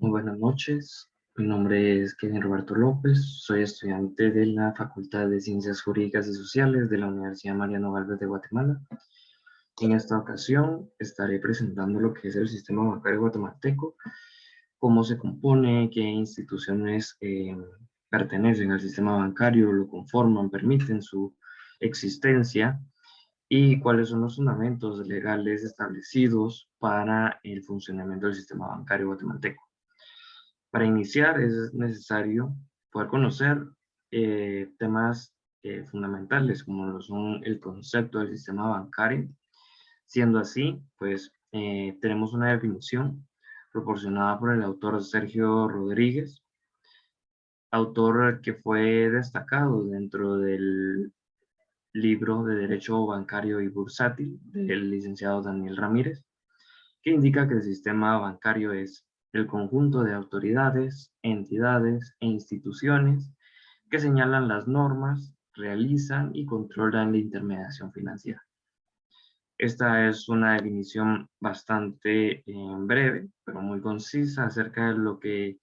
Muy buenas noches, mi nombre es Kevin Roberto López, soy estudiante de la Facultad de Ciencias Jurídicas y Sociales de la Universidad Mariano Galvez de Guatemala. En esta ocasión estaré presentando lo que es el sistema bancario guatemalteco, cómo se compone, qué instituciones pertenecen al sistema bancario, lo conforman, permiten su existencia y cuáles son los fundamentos legales establecidos para el funcionamiento del sistema bancario guatemalteco. Para iniciar es necesario poder conocer temas fundamentales como lo son el concepto del sistema bancario. Siendo así, pues tenemos una definición proporcionada por el autor Sergio Rodríguez, autor que fue destacado dentro del libro de Derecho Bancario y Bursátil del licenciado Daniel Ramírez, que indica que el sistema bancario es el conjunto de autoridades, entidades e instituciones que señalan las normas, realizan y controlan la intermediación financiera. Esta es una definición bastante breve, pero muy concisa acerca de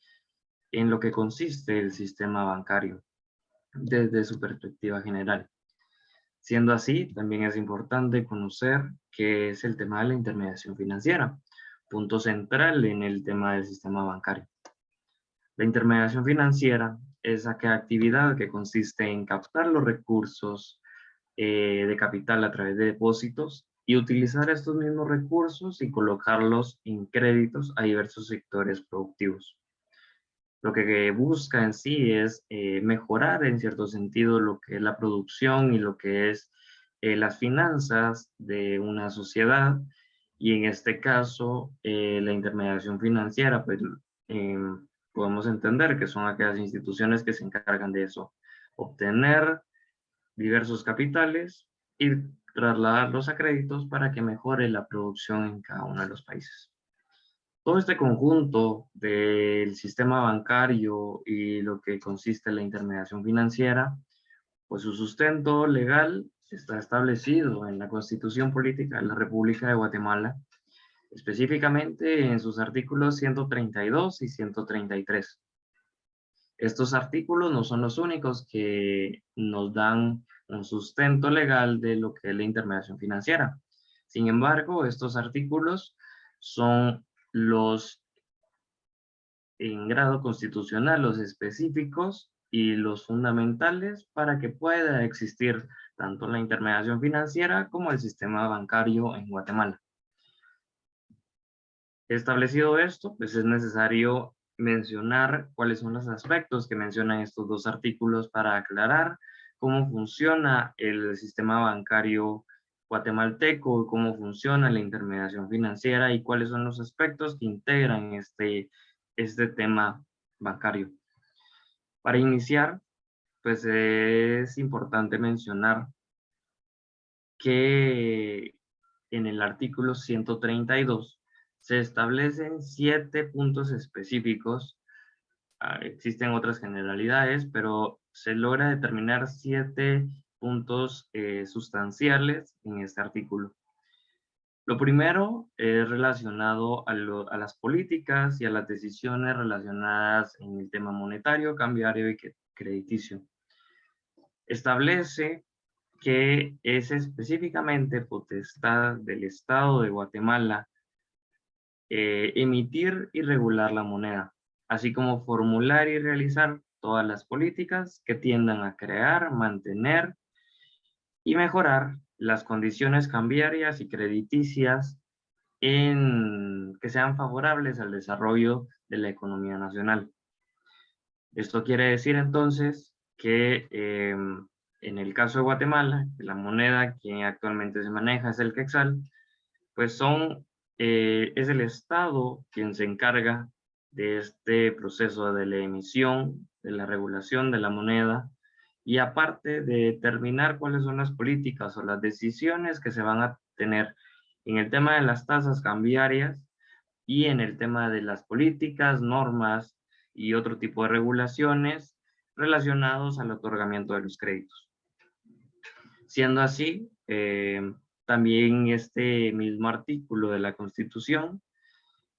en lo que consiste el sistema bancario desde su perspectiva general. Siendo así, también es importante conocer qué es el tema de la intermediación financiera, punto central en el tema del sistema bancario. La intermediación financiera es aquella actividad que consiste en captar los recursos de capital a través de depósitos y utilizar estos mismos recursos y colocarlos en créditos a diversos sectores productivos. Lo que busca en sí es mejorar en cierto sentido lo que es la producción y lo que es las finanzas de una sociedad, y en este caso la intermediación financiera, pues podemos entender que son aquellas instituciones que se encargan de eso, obtener diversos capitales y trasladarlos a créditos para que mejore la producción en cada uno de los países. Todo este conjunto del sistema bancario y lo que consiste en la intermediación financiera, pues su sustento legal está establecido en la Constitución Política de la República de Guatemala, específicamente en sus artículos 132 y 133. Estos artículos no son los únicos que nos dan un sustento legal de lo que es la intermediación financiera. Sin embargo, estos artículos son los en grado constitucional, los específicos y los fundamentales para que pueda existir tanto la intermediación financiera como el sistema bancario en Guatemala. Establecido esto, pues es necesario mencionar cuáles son los aspectos que mencionan estos dos artículos para aclarar cómo funciona el sistema bancario guatemalteco, cómo funciona la intermediación financiera y cuáles son los aspectos que integran este tema bancario. Para iniciar, pues es importante mencionar que en el artículo 132 se establecen 7 puntos específicos. Existen otras generalidades, pero se logra determinar 7 puntos sustanciales en este artículo. Lo primero es relacionado a las políticas y a las decisiones relacionadas en el tema monetario, cambiario y crediticio. Establece que es específicamente potestad del Estado de Guatemala emitir y regular la moneda, así como formular y realizar todas las políticas que tiendan a crear, mantener y mejorar las condiciones cambiarias y crediticias que sean favorables al desarrollo de la economía nacional. Esto quiere decir entonces que en el caso de Guatemala, la moneda que actualmente se maneja es el quetzal, pues es el Estado quien se encarga de este proceso de la emisión, de la regulación de la moneda, y aparte de determinar cuáles son las políticas o las decisiones que se van a tener en el tema de las tasas cambiarias y en el tema de las políticas, normas y otro tipo de regulaciones relacionados al otorgamiento de los créditos. Siendo así, también este mismo artículo de la Constitución,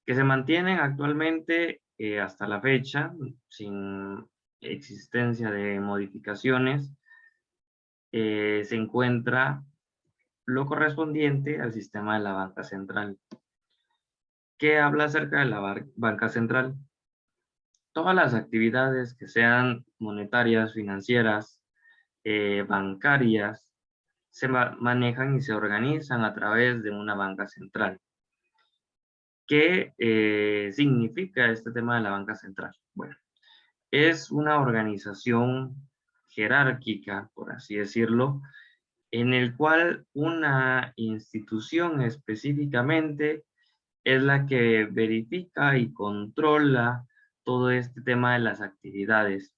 que se mantienen actualmente hasta la fecha, sin existencia de modificaciones, se encuentra lo correspondiente al sistema de la banca central. ¿Qué habla acerca de la banca central? Todas las actividades que sean monetarias, financieras, bancarias, se manejan y se organizan a través de una banca central. ¿Qué significa este tema de la banca central? Bueno, es una organización jerárquica, por así decirlo, en el cual una institución específicamente es la que verifica y controla todo este tema de las actividades.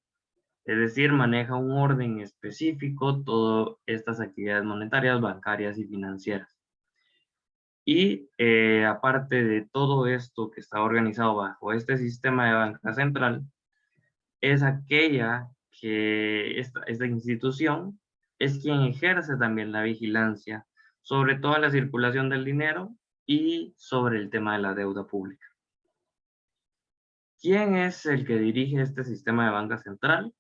Es decir, maneja un orden específico todas estas actividades monetarias, bancarias y financieras. Y aparte de todo esto que está organizado bajo este sistema de banca central, es aquella que esta institución es quien ejerce también la vigilancia sobre toda la circulación del dinero y sobre el tema de la deuda pública. ¿Quién es el que dirige este sistema de banca central?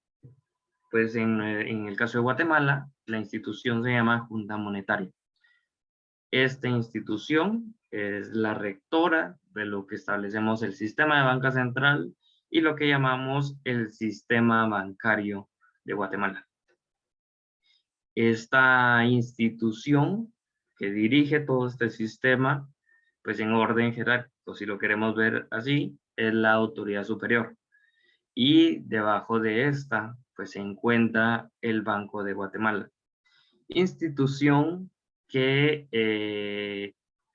Pues en el caso de Guatemala, la institución se llama Junta Monetaria. Esta institución es la rectora de lo que establecemos el sistema de banca central y lo que llamamos el sistema bancario de Guatemala. Esta institución que dirige todo este sistema, pues en orden jerárquico, si lo queremos ver así, es la autoridad superior. Y debajo de esta, pues se encuentra el Banco de Guatemala. Institución que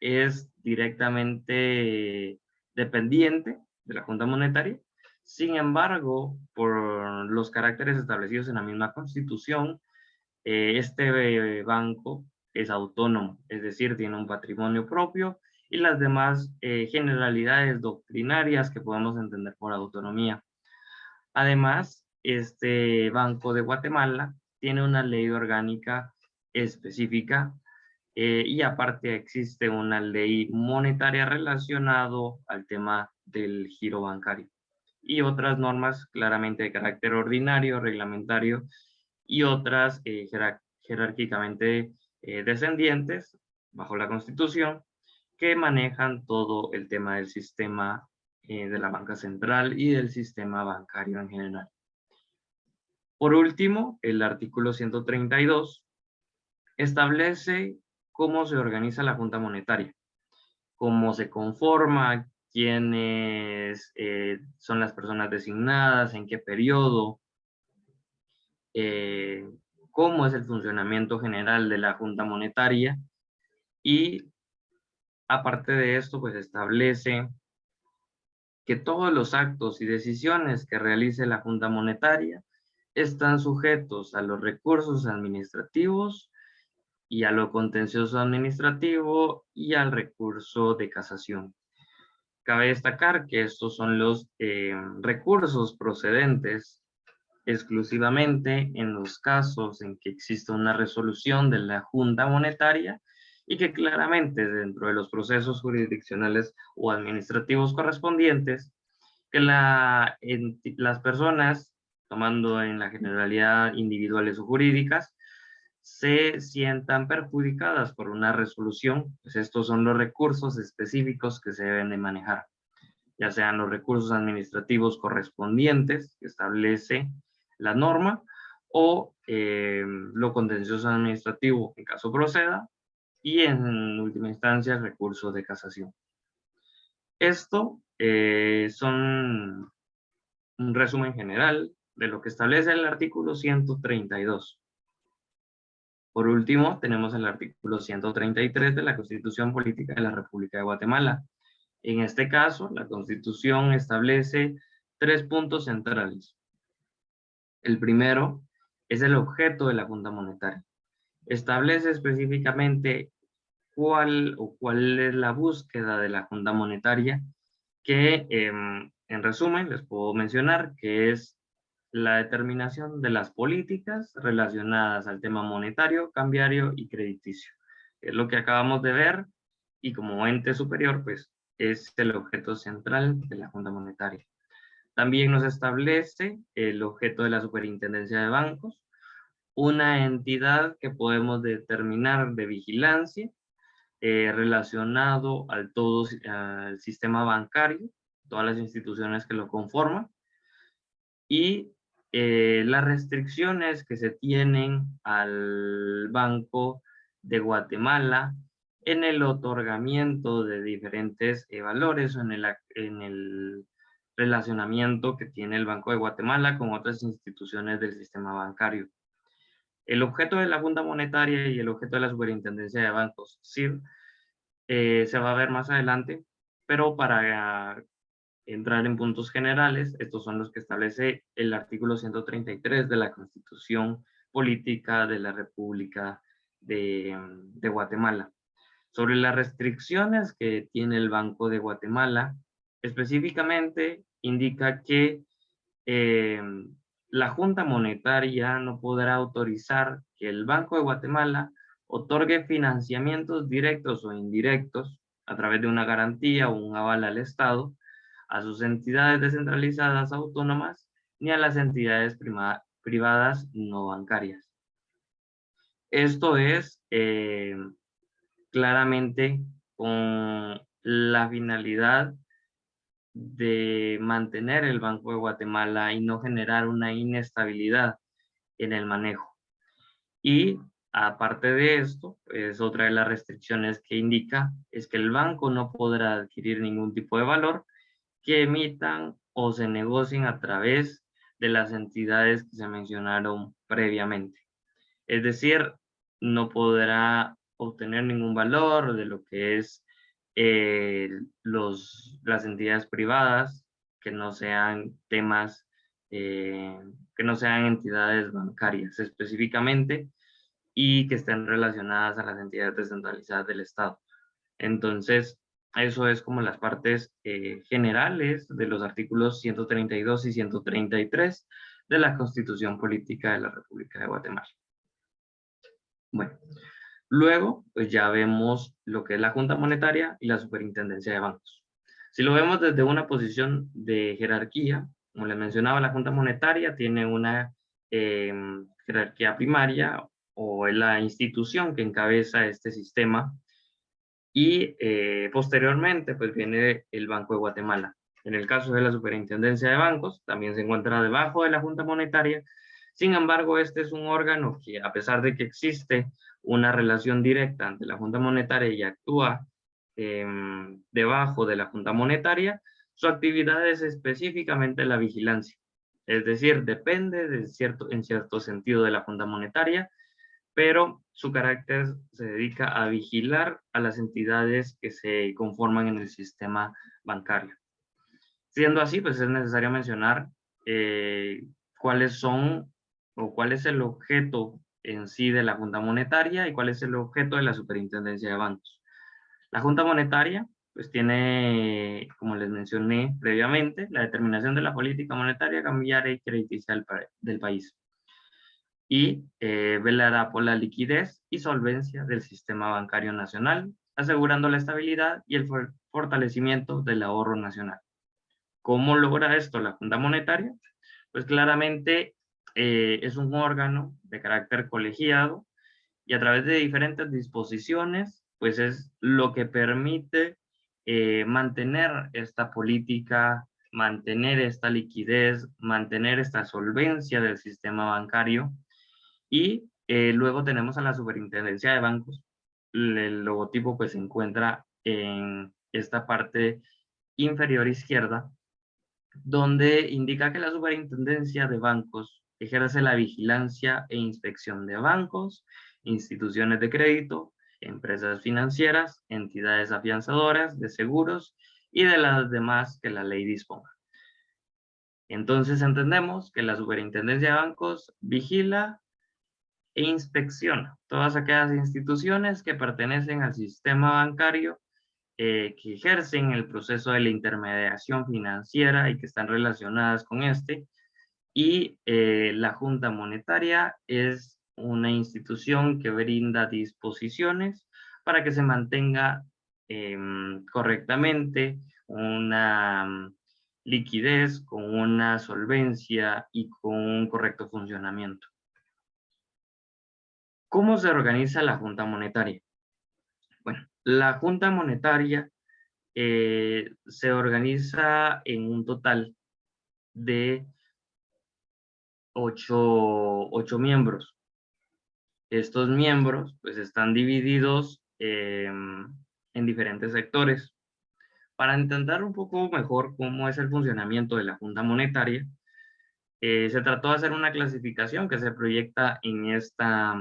es directamente dependiente de la Junta Monetaria. Sin embargo, por los caracteres establecidos en la misma Constitución, este banco es autónomo, es decir, tiene un patrimonio propio y las demás generalidades doctrinarias que podemos entender por autonomía. Además, este Banco de Guatemala tiene una ley orgánica específica y aparte existe una ley monetaria relacionado al tema del giro bancario y otras normas claramente de carácter ordinario, reglamentario y otras jerárquicamente descendientes bajo la Constitución que manejan todo el tema del sistema de la banca central y del sistema bancario en general. Por último, el artículo 132 establece cómo se organiza la Junta Monetaria, cómo se conforma, quiénes son las personas designadas, en qué periodo, cómo es el funcionamiento general de la Junta Monetaria y aparte de esto, pues establece que todos los actos y decisiones que realice la Junta Monetaria están sujetos a los recursos administrativos y a lo contencioso administrativo y al recurso de casación. Cabe destacar que estos son los recursos procedentes exclusivamente en los casos en que existe una resolución de la Junta Monetaria y que claramente dentro de los procesos jurisdiccionales o administrativos correspondientes, que las personas, tomando en la generalidad individuales o jurídicas, se sientan perjudicadas por una resolución, pues estos son los recursos específicos que se deben de manejar, ya sean los recursos administrativos correspondientes que establece la norma o lo contencioso administrativo en caso proceda y en última instancia el recurso de casación. Esto son un resumen general de lo que establece el artículo 132. Por último, tenemos el artículo 133 de la Constitución Política de la República de Guatemala. En este caso, la Constitución establece 3 puntos centrales. El primero es el objeto de la Junta Monetaria. Establece específicamente cuál es la búsqueda de la Junta Monetaria, que en resumen les puedo mencionar que es la determinación de las políticas relacionadas al tema monetario, cambiario y crediticio. Es lo que acabamos de ver y como ente superior, pues es el objeto central de la Junta Monetaria. También nos establece el objeto de la Superintendencia de Bancos, una entidad que podemos determinar de vigilancia relacionado al sistema bancario, todas las instituciones que lo conforman, y las restricciones que se tienen al Banco de Guatemala en el otorgamiento de diferentes valores o en el relacionamiento que tiene el Banco de Guatemala con otras instituciones del sistema bancario. El objeto de la Junta Monetaria y el objeto de la Superintendencia de Bancos, SIR, se va a ver más adelante, pero para entrar en puntos generales, estos son los que establece el artículo 133 de la Constitución Política de la República de Guatemala. Sobre las restricciones que tiene el Banco de Guatemala, específicamente indica que la Junta Monetaria no podrá autorizar que el Banco de Guatemala otorgue financiamientos directos o indirectos a través de una garantía o un aval al Estado a sus entidades descentralizadas autónomas ni a las entidades privadas no bancarias. Esto es claramente con la finalidad de mantener el Banco de Guatemala y no generar una inestabilidad en el manejo. Y aparte de esto, pues otra de las restricciones que indica es que el banco no podrá adquirir ningún tipo de valor que emitan o se negocien a través de las entidades que se mencionaron previamente. Es decir, no podrá obtener ningún valor de lo que es las entidades privadas que no sean temas, que no sean entidades bancarias específicamente y que estén relacionadas a las entidades descentralizadas del Estado. Entonces, eso es como las partes generales de los artículos 132 y 133 de la Constitución Política de la República de Guatemala. Bueno, luego pues ya vemos lo que es la Junta Monetaria y la Superintendencia de Bancos. Si lo vemos desde una posición de jerarquía, como les mencionaba, la Junta Monetaria tiene una jerarquía primaria o es la institución que encabeza este sistema y posteriormente pues viene el Banco de Guatemala. En el caso de la Superintendencia de Bancos, también se encuentra debajo de la Junta Monetaria. Sin embargo, este es un órgano que, a pesar de que existe una relación directa ante la Junta Monetaria y actúa debajo de la Junta Monetaria, su actividad es específicamente la vigilancia. Es decir, depende en cierto sentido de la Junta Monetaria, pero su carácter se dedica a vigilar a las entidades que se conforman en el sistema bancario. Siendo así, pues es necesario mencionar cuáles son o cuál es el objeto en sí de la Junta Monetaria y cuál es el objeto de la Superintendencia de Bancos. La Junta Monetaria pues tiene, como les mencioné previamente, la determinación de la política monetaria, cambiaria y crediticia del país y velará por la liquidez y solvencia del sistema bancario nacional, asegurando la estabilidad y el fortalecimiento del ahorro nacional. ¿Cómo logra esto la Junta Monetaria? Pues claramente es un órgano de carácter colegiado y a través de diferentes disposiciones, pues es lo que permite mantener esta política, mantener esta liquidez, mantener esta solvencia del sistema bancario. Y luego tenemos a la Superintendencia de Bancos. El logotipo pues se encuentra en esta parte inferior izquierda, donde indica que la Superintendencia de Bancos ejerce la vigilancia e inspección de bancos, instituciones de crédito, empresas financieras, entidades afianzadoras, de seguros y de las demás que la ley disponga. Entonces entendemos que la Superintendencia de Bancos vigila e inspecciona todas aquellas instituciones que pertenecen al sistema bancario, que ejercen el proceso de la intermediación financiera y que están relacionadas con este. Y la Junta Monetaria es una institución que brinda disposiciones para que se mantenga correctamente una liquidez, con una solvencia y con un correcto funcionamiento. ¿Cómo se organiza la Junta Monetaria? Bueno, la Junta Monetaria se organiza en un total de ocho miembros. Estos miembros pues están divididos en diferentes sectores. Para entender un poco mejor cómo es el funcionamiento de la Junta Monetaria, se trató de hacer una clasificación que se proyecta en esta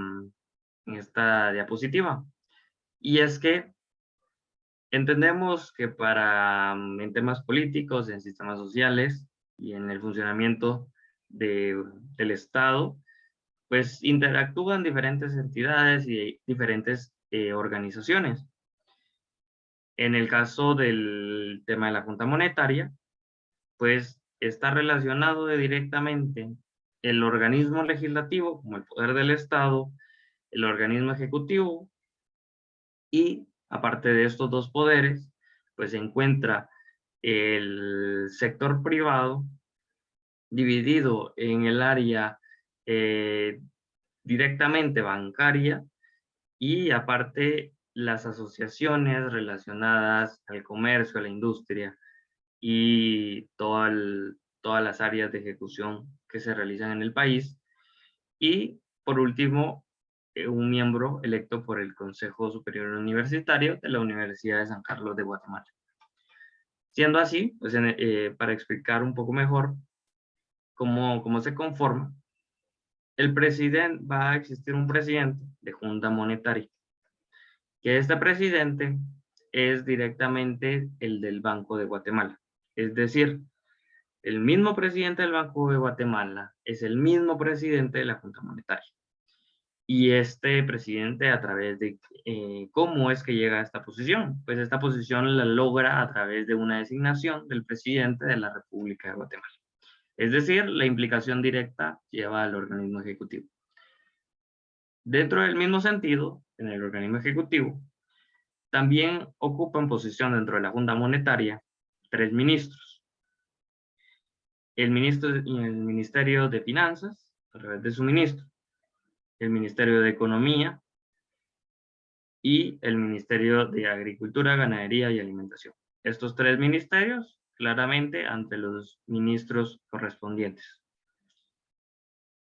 diapositiva. Y es que entendemos que en temas políticos, en sistemas sociales y en el funcionamiento del Estado, pues interactúan diferentes entidades y diferentes organizaciones. En el caso del tema de la Junta Monetaria, pues está relacionado directamente el organismo legislativo, como el poder del Estado, el organismo ejecutivo, y aparte de estos dos poderes, pues se encuentra el sector privado dividido en el área directamente bancaria y aparte las asociaciones relacionadas al comercio, a la industria y todas las áreas de ejecución que se realizan en el país. Y por último, un miembro electo por el Consejo Superior Universitario de la Universidad de San Carlos de Guatemala. Siendo así, pues para explicar un poco mejor cómo se conforma, va a existir un presidente de Junta Monetaria, que este presidente es directamente el del Banco de Guatemala. Es decir, el mismo presidente del Banco de Guatemala es el mismo presidente de la Junta Monetaria. Y este presidente, a través de cómo es que llega a esta posición, pues esta posición la logra a través de una designación del presidente de la República de Guatemala. Es decir, la implicación directa lleva al organismo ejecutivo. Dentro del mismo sentido, en el organismo ejecutivo, también ocupan posición dentro de la Junta Monetaria 3 ministros. El Ministerio de Finanzas, a través de su ministro, el Ministerio de Economía y el Ministerio de Agricultura, Ganadería y Alimentación. Estos 3 ministerios, claramente, ante los ministros correspondientes.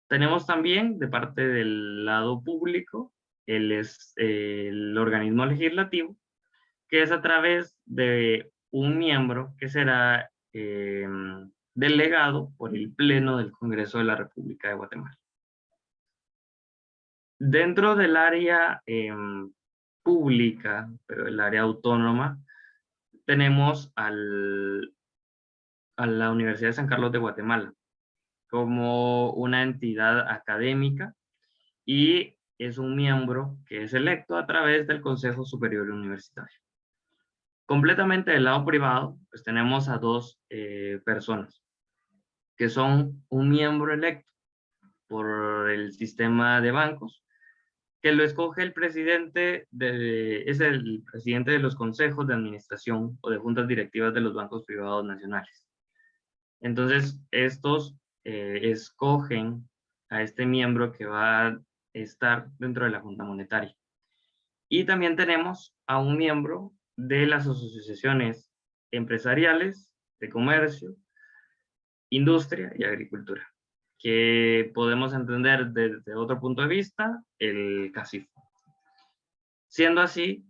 Tenemos también, de parte del lado público, el organismo legislativo, que es a través de un miembro que será delegado por el Pleno del Congreso de la República de Guatemala. Dentro del área pública, pero el área autónoma, tenemos a la Universidad de San Carlos de Guatemala como una entidad académica y es un miembro que es electo a través del Consejo Superior Universitario. Completamente del lado privado, pues tenemos a 2 personas, que son un miembro electo por el sistema de bancos, que lo escoge el presidente, es el presidente de los consejos de administración o de juntas directivas de los bancos privados nacionales. Entonces, estos escogen a este miembro que va a estar dentro de la Junta Monetaria. Y también tenemos a un miembro de las asociaciones empresariales, de comercio, industria y agricultura, que podemos entender desde otro punto de vista, el CACIF. Siendo así,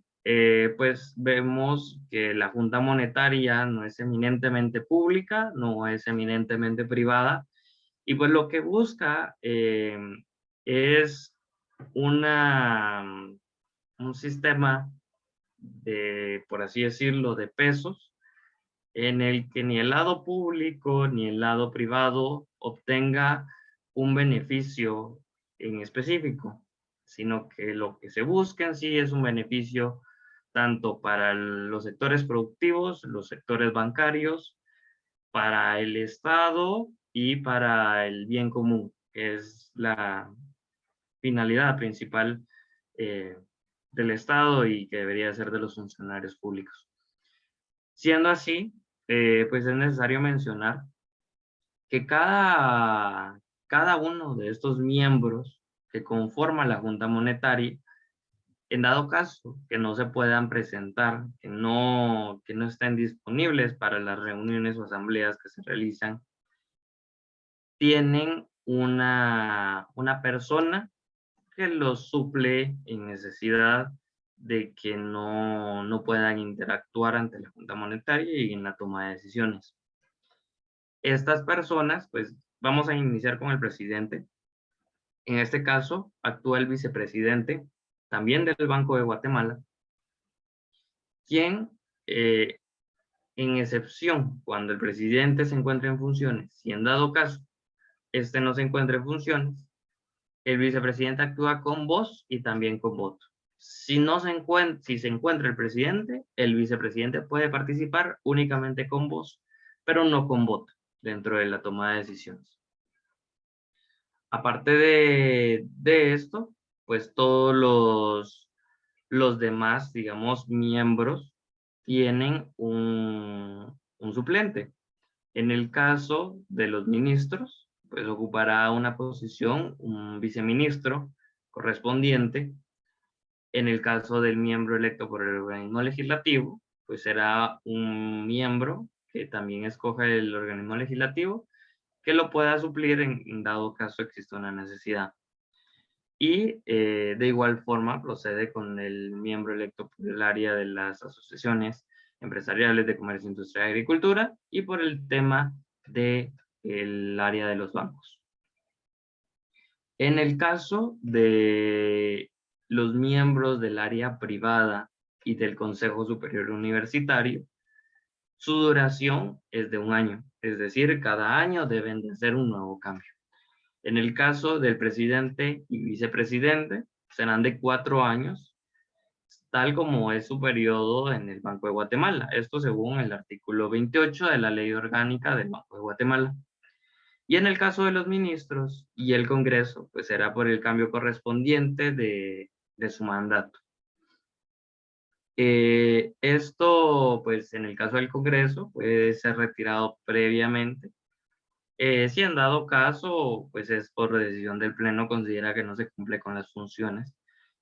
pues vemos que la Junta Monetaria no es eminentemente pública, no es eminentemente privada, y pues lo que busca es un sistema de, por así decirlo, de pesos, en el que ni el lado público ni el lado privado obtenga un beneficio en específico, sino que lo que se busca en sí es un beneficio tanto para los sectores productivos, los sectores bancarios, para el Estado y para el bien común, que es la finalidad principal del Estado y que debería ser de los funcionarios públicos. Siendo así, pues es necesario mencionar que cada uno de estos miembros que conforman la Junta Monetaria, en dado caso que no se puedan presentar, que no estén disponibles para las reuniones o asambleas que se realizan, tienen una persona que los suple en necesidad de que no puedan interactuar ante la Junta Monetaria y en la toma de decisiones. Estas personas, pues vamos a iniciar con el presidente. En este caso, actúa el vicepresidente, también del Banco de Guatemala, quien, en excepción, cuando el presidente se encuentra en funciones, si en dado caso este no se encuentra en funciones, el vicepresidente actúa con voz y también con voto. Si se encuentra el presidente, el vicepresidente puede participar únicamente con voz, pero no con voto dentro de la toma de decisiones. Aparte de esto, pues todos los demás, digamos, miembros tienen un suplente. En el caso de los ministros, pues ocupará una posición un viceministro correspondiente. En el caso del miembro electo por el organismo legislativo, pues será un miembro que también escoge el organismo legislativo que lo pueda suplir en dado caso exista una necesidad. Y de igual forma procede con el miembro electo por el área de las asociaciones empresariales de comercio, industria y agricultura y por el tema del área de los bancos. En el caso de los miembros del área privada y del Consejo Superior Universitario, su duración es de 1 año, es decir, cada año deben de hacer un nuevo cambio. En el caso del presidente y vicepresidente, serán de 4 años, tal como es su periodo en el Banco de Guatemala. Esto según el artículo 28 de la Ley Orgánica del Banco de Guatemala. Y en el caso de los ministros y el Congreso, pues será por el cambio correspondiente de su mandato. Esto, pues en el caso del Congreso, puede ser retirado previamente. Si en dado caso, pues es por decisión del Pleno, considera que no se cumple con las funciones.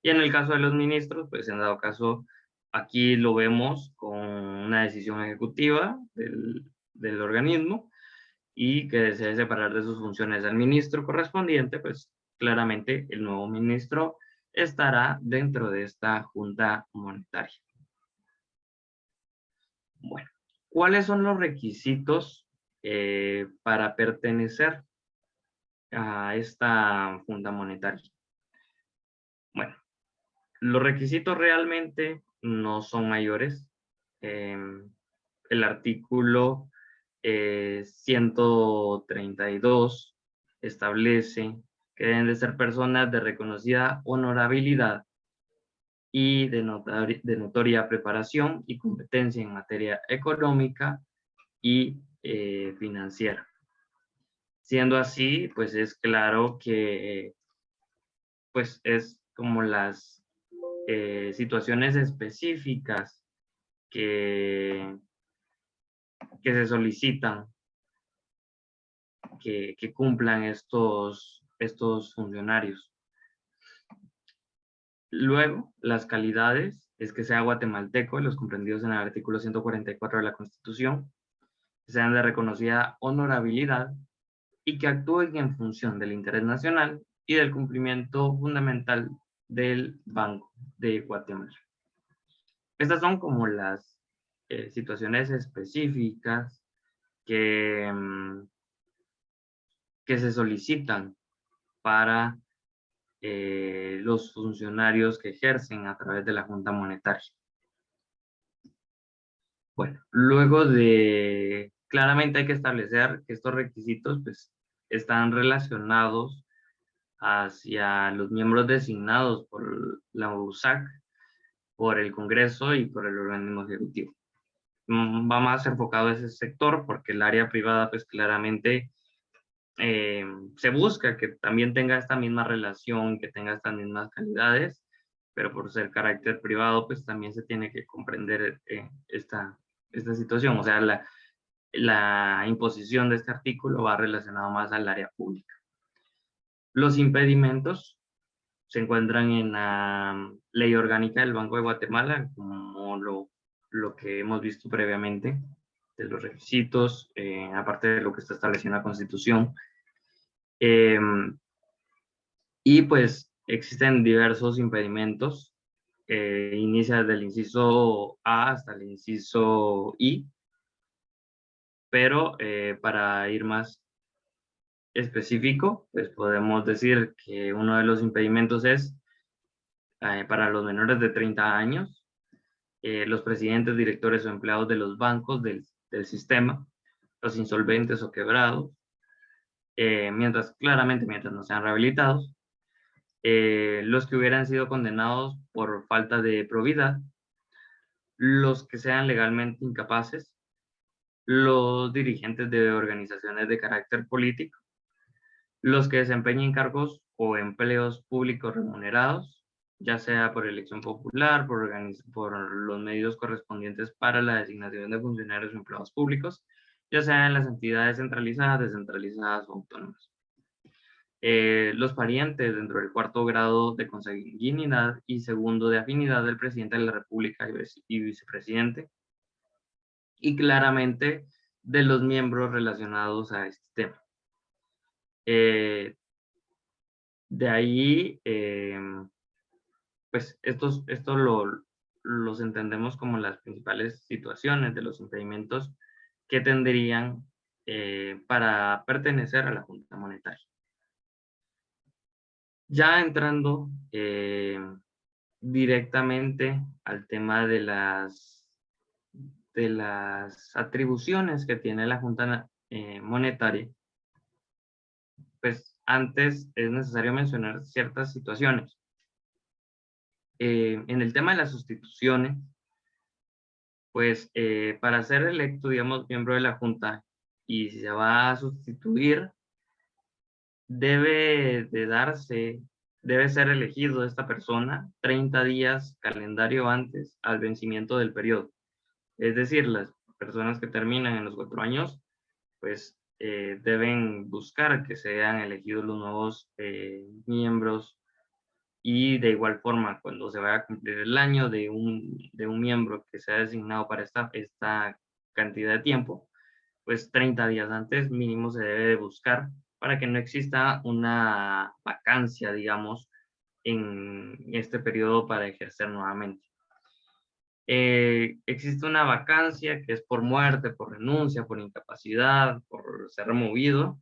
Y en el caso de los ministros, pues en dado caso, aquí lo vemos con una decisión ejecutiva del organismo y que desee separar de sus funciones al ministro correspondiente, pues claramente el nuevo ministro estará dentro de esta Junta Monetaria. Bueno, ¿cuáles son los requisitos para pertenecer a esta Junta Monetaria? Bueno, los requisitos realmente no son mayores. El artículo 132 establece que deben de ser personas de reconocida honorabilidad y de notoria preparación y competencia en materia económica y financiera. Siendo así, pues es claro que pues es como las situaciones específicas que se solicitan que cumplan estos funcionarios. Luego, las calidades es que sea guatemalteco, los comprendidos en el artículo 144 de la Constitución, que sean de reconocida honorabilidad y que actúen en función del interés nacional y del cumplimiento fundamental del Banco de Guatemala. Estas son como las situaciones específicas que se solicitan para los funcionarios que ejercen a través de la Junta Monetaria. Bueno, luego de, claramente hay que establecer que estos requisitos pues están relacionados hacia los miembros designados por la USAC, por el Congreso y por el organismo ejecutivo. Va más enfocado a ese sector porque el área privada pues claramente se busca que también tenga esta misma relación, que tenga estas mismas calidades, pero por ser carácter privado, pues también se tiene que comprender esta situación. O sea, la imposición de este artículo va relacionado más al área pública. Los impedimentos se encuentran en la Ley Orgánica del Banco de Guatemala, como lo que hemos visto previamente, de los requisitos, aparte de lo que está establecido en la Constitución. Y pues existen diversos impedimentos, inicia desde el inciso A hasta el inciso I, pero para ir más específico, pues podemos decir que uno de los impedimentos es para los menores de 30 años, los presidentes, directores o empleados de los bancos del sistema, los insolventes o quebrados, mientras no sean rehabilitados, los que hubieran sido condenados por falta de probidad, los que sean legalmente incapaces, los dirigentes de organizaciones de carácter político, los que desempeñen cargos o empleos públicos remunerados, ya sea por elección popular, por los medios correspondientes para la designación de funcionarios o empleados públicos, ya sea en las entidades centralizadas, descentralizadas o autónomas. Los parientes dentro del cuarto grado de consanguinidad y segundo de afinidad del presidente de la República y vicepresidente, y claramente de los miembros relacionados a este tema. De ahí, pues estos los entendemos como las principales situaciones de los impedimentos que tendrían para pertenecer a la Junta Monetaria. Ya entrando directamente al tema de las atribuciones que tiene la Junta Monetaria, pues antes es necesario mencionar ciertas situaciones. En el tema de las sustituciones, pues para ser electo, digamos, miembro de la Junta, y si se va a sustituir, debe ser elegido esta persona 30 días calendario antes al vencimiento del periodo. Es decir, las personas que terminan en los 4 años, pues deben buscar que sean elegidos los nuevos miembros, y de igual forma, cuando se vaya a cumplir el año de un miembro que sea designado para esta cantidad de tiempo, pues 30 días antes mínimo se debe de buscar para que no exista una vacancia, digamos, en este periodo para ejercer nuevamente. Existe una vacancia que es por muerte, por renuncia, por incapacidad, por ser removido,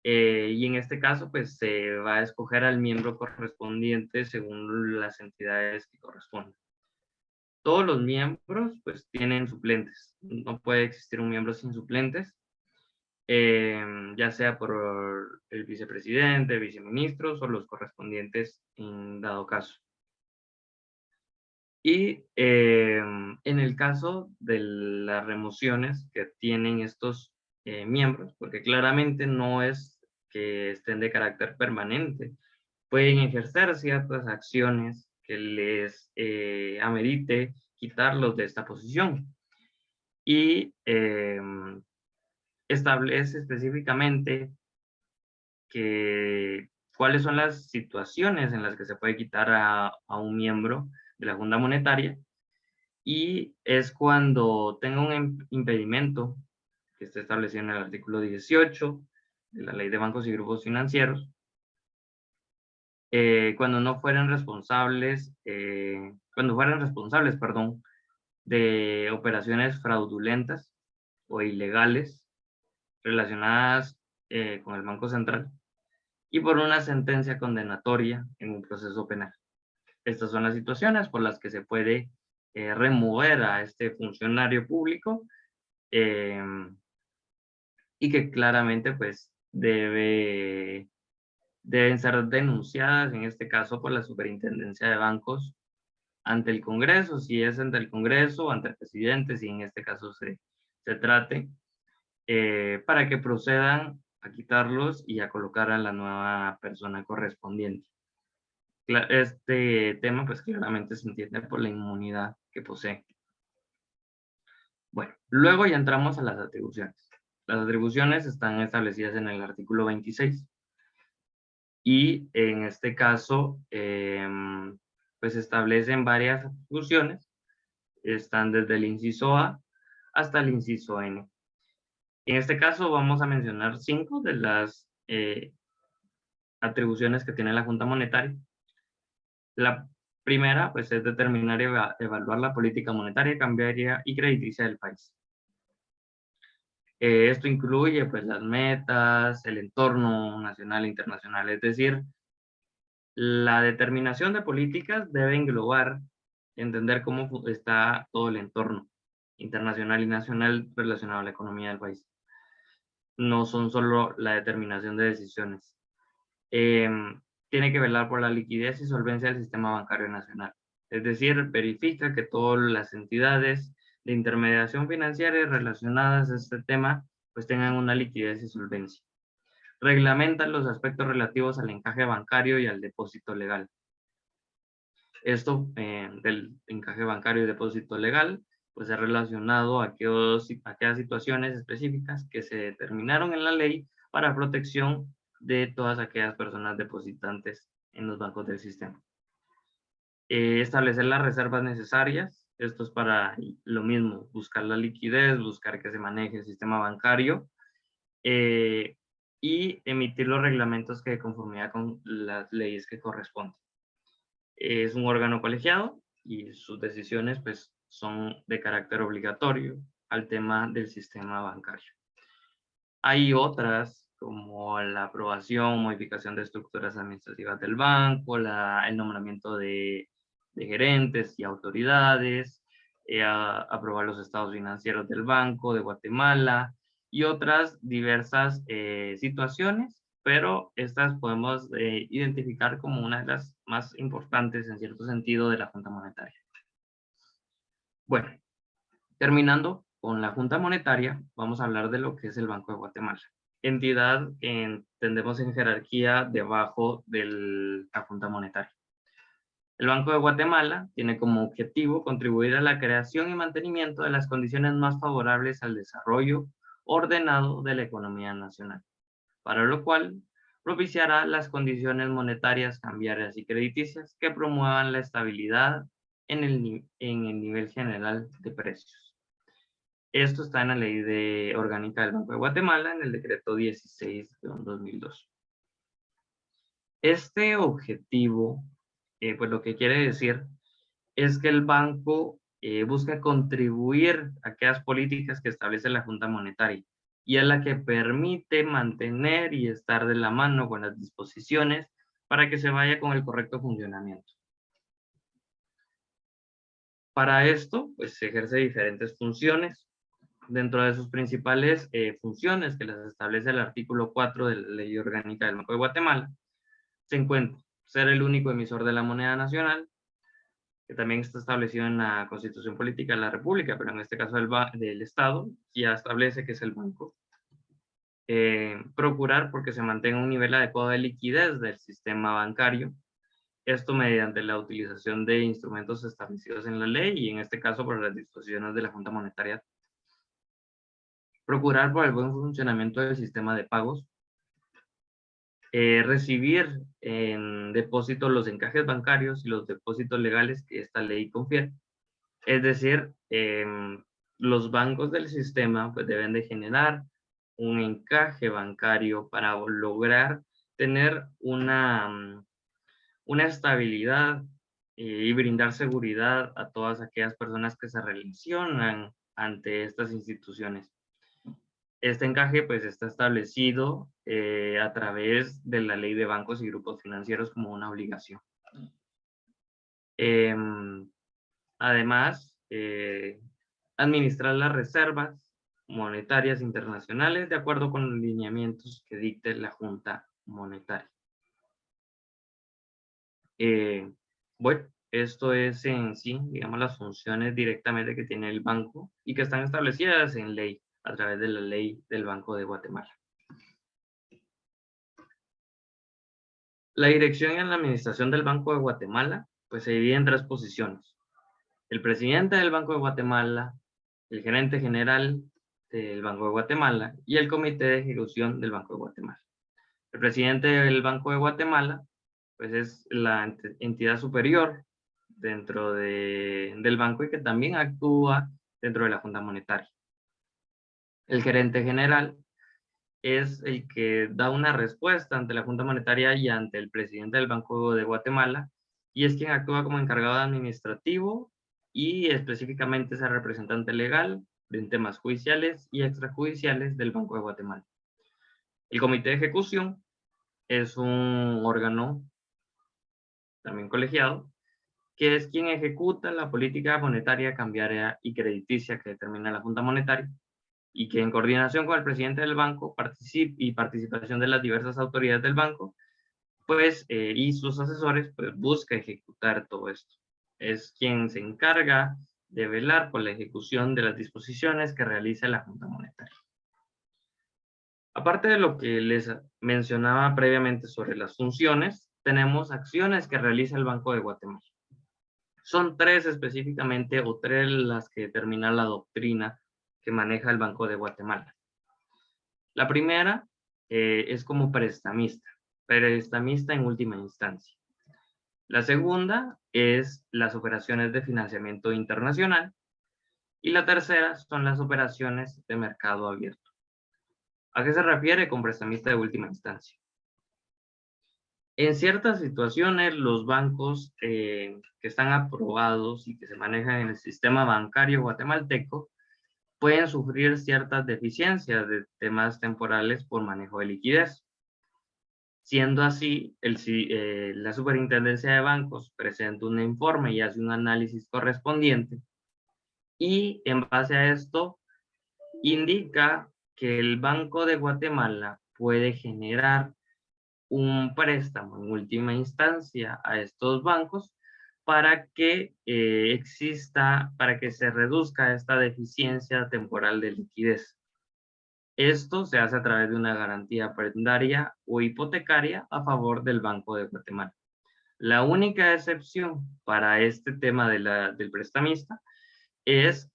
y en este caso, pues se va a escoger al miembro correspondiente según las entidades que corresponden. Todos los miembros, pues tienen suplentes. No puede existir un miembro sin suplentes, ya sea por el vicepresidente, viceministros o los correspondientes en dado caso. Y en el caso de las remociones que tienen estos miembros, porque claramente no es que estén de carácter permanente, pueden ejercer ciertas acciones que les amerite quitarlos de esta posición. Y establece específicamente cuáles son las situaciones en las que se puede quitar a un miembro de la Junta Monetaria, y es cuando tenga un impedimento que está establecido en el artículo 18 de la Ley de Bancos y Grupos Financieros, cuando fueran responsables, perdón, de operaciones fraudulentas o ilegales relacionadas con el Banco Central, y por una sentencia condenatoria en un proceso penal. Estas son las situaciones por las que se puede remover a este funcionario público, y que claramente pues deben ser denunciadas, en este caso por la Superintendencia de Bancos, ante el Congreso, si es ante el Congreso, ante el presidente, si en este caso se trate, para que procedan a quitarlos y a colocar a la nueva persona correspondiente. Este tema pues claramente se entiende por la inmunidad que posee. Bueno, luego ya entramos a las atribuciones. Las atribuciones están establecidas en el artículo 26. Y en este caso, pues establecen varias atribuciones. Están desde el inciso A hasta el inciso N. En este caso vamos a mencionar 5 de las atribuciones que tiene la Junta Monetaria. La primera, pues, es determinar y evaluar la política monetaria, cambiaria y crediticia del país. Esto incluye, pues, las metas, el entorno nacional e internacional, es decir, la determinación de políticas debe englobar, entender cómo está todo el entorno internacional y nacional relacionado a la economía del país. No son solo la determinación de decisiones. Tiene que velar por la liquidez y solvencia del sistema bancario nacional. Es decir, verifica que todas las entidades de intermediación financiera relacionadas a este tema pues tengan una liquidez y solvencia. Reglamenta los aspectos relativos al encaje bancario y al depósito legal. Esto del encaje bancario y depósito legal pues es relacionado a aquellas situaciones específicas que se determinaron en la ley para protección de todas aquellas personas depositantes en los bancos del sistema. Establecer las reservas necesarias, esto es para lo mismo, buscar la liquidez, buscar que se maneje el sistema bancario y emitir los reglamentos que de conformidad con las leyes que corresponden. Es un órgano colegiado y sus decisiones pues son de carácter obligatorio al tema del sistema bancario. Hay otras como la aprobación, modificación de estructuras administrativas del banco, el nombramiento de gerentes y autoridades, aprobar los estados financieros del Banco de Guatemala y otras diversas situaciones, pero estas podemos identificar como una de las más importantes en cierto sentido de la Junta Monetaria. Bueno, terminando con la Junta Monetaria, vamos a hablar de lo que es el Banco de Guatemala. Entidad que entendemos en jerarquía debajo de la Junta Monetaria. El Banco de Guatemala tiene como objetivo contribuir a la creación y mantenimiento de las condiciones más favorables al desarrollo ordenado de la economía nacional, para lo cual propiciará las condiciones monetarias, cambiarias y crediticias que promuevan la estabilidad en el nivel general de precios. Esto está en la Ley Orgánica del Banco de Guatemala, en el Decreto 16/2002. Este objetivo, pues lo que quiere decir es que el banco busca contribuir a aquellas políticas que establece la Junta Monetaria y es la que permite mantener y estar de la mano con las disposiciones para que se vaya con el correcto funcionamiento. Para esto, pues se ejerce diferentes funciones. Dentro de sus principales funciones que las establece el artículo 4 de la Ley Orgánica del Banco de Guatemala, se encuentra ser el único emisor de la moneda nacional, que también está establecido en la Constitución Política de la República, pero en este caso del Estado, ya establece que es el banco. Procurar porque se mantenga un nivel adecuado de liquidez del sistema bancario, esto mediante la utilización de instrumentos establecidos en la ley y en este caso por las disposiciones de la Junta Monetaria. Procurar por el buen funcionamiento del sistema de pagos, recibir en depósito los encajes bancarios y los depósitos legales que esta ley confiere. Es decir, los bancos del sistema pues, deben de generar un encaje bancario para lograr tener una estabilidad y brindar seguridad a todas aquellas personas que se relacionan ante estas instituciones. Este encaje pues está establecido a través de la Ley de Bancos y Grupos Financieros como una obligación. Además, administrar las reservas monetarias internacionales de acuerdo con los lineamientos que dicte la Junta Monetaria. Bueno, esto es en sí, digamos, las funciones directamente que tiene el banco y que están establecidas en ley a través de la Ley del Banco de Guatemala. La dirección y la administración del Banco de Guatemala pues se divide en 3 posiciones. El presidente del Banco de Guatemala, el gerente general del Banco de Guatemala y el comité de ejecución del Banco de Guatemala. El presidente del Banco de Guatemala, pues es la entidad superior dentro del banco y que también actúa dentro de la Junta Monetaria. El gerente general es el que da una respuesta ante la Junta Monetaria y ante el presidente del Banco de Guatemala, y es quien actúa como encargado administrativo y específicamente es el representante legal en temas judiciales y extrajudiciales del Banco de Guatemala. El comité de ejecución es un órgano también colegiado, que es quien ejecuta la política monetaria, cambiaria y crediticia que determina la Junta Monetaria, y que en coordinación con el presidente del banco y participación de las diversas autoridades del banco, pues, y sus asesores, pues busca ejecutar todo esto. Es quien se encarga de velar por la ejecución de las disposiciones que realiza la Junta Monetaria. Aparte de lo que les mencionaba previamente sobre las funciones, tenemos acciones que realiza el Banco de Guatemala. Son tres específicamente, o tres las que determina la doctrina que maneja el Banco de Guatemala. La primera es como prestamista en última instancia. La segunda es las operaciones de financiamiento internacional. Y la tercera son las operaciones de mercado abierto. ¿A qué se refiere con prestamista de última instancia? En ciertas situaciones, los bancos que están aprobados y que se manejan en el sistema bancario guatemalteco pueden sufrir ciertas deficiencias de temas temporales por manejo de liquidez. Siendo así, la Superintendencia de Bancos presenta un informe y hace un análisis correspondiente, y en base a esto indica que el Banco de Guatemala puede generar un préstamo en última instancia a estos bancos para que para que se reduzca esta deficiencia temporal de liquidez. Esto se hace a través de una garantía prendaria o hipotecaria a favor del Banco de Guatemala. La única excepción para este tema del prestamista es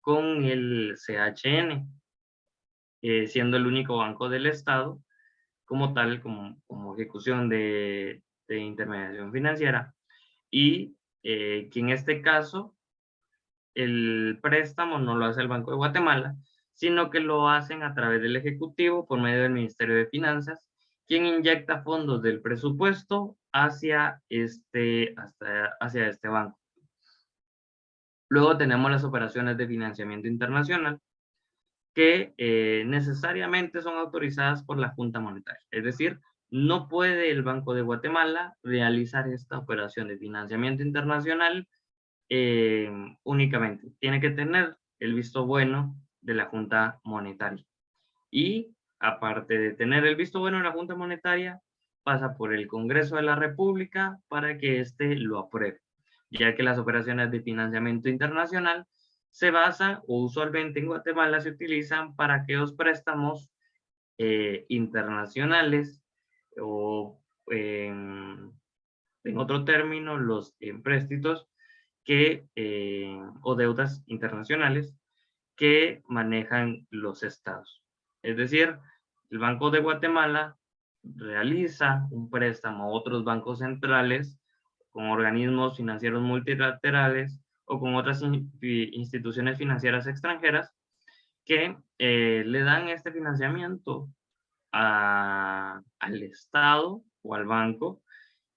con el CHN, siendo el único banco del Estado como tal, como ejecución de intermediación financiera, y que en este caso el préstamo no lo hace el Banco de Guatemala, sino que lo hacen a través del Ejecutivo por medio del Ministerio de Finanzas, quien inyecta fondos del presupuesto hacia este banco. Luego tenemos las operaciones de financiamiento internacional, que necesariamente son autorizadas por la Junta Monetaria. Es decir, no puede el Banco de Guatemala realizar esta operación de financiamiento internacional únicamente. Tiene que tener el visto bueno de la Junta Monetaria. Y aparte de tener el visto bueno de la Junta Monetaria, pasa por el Congreso de la República para que éste lo apruebe, ya que las operaciones de financiamiento internacional se basan, o usualmente en Guatemala se utilizan para aquellos préstamos internacionales, o en otro término, los empréstitos o deudas internacionales que manejan los estados. Es decir, el Banco de Guatemala realiza un préstamo a otros bancos centrales con organismos financieros multilaterales o con otras instituciones financieras extranjeras que le dan este financiamiento al Estado o al banco,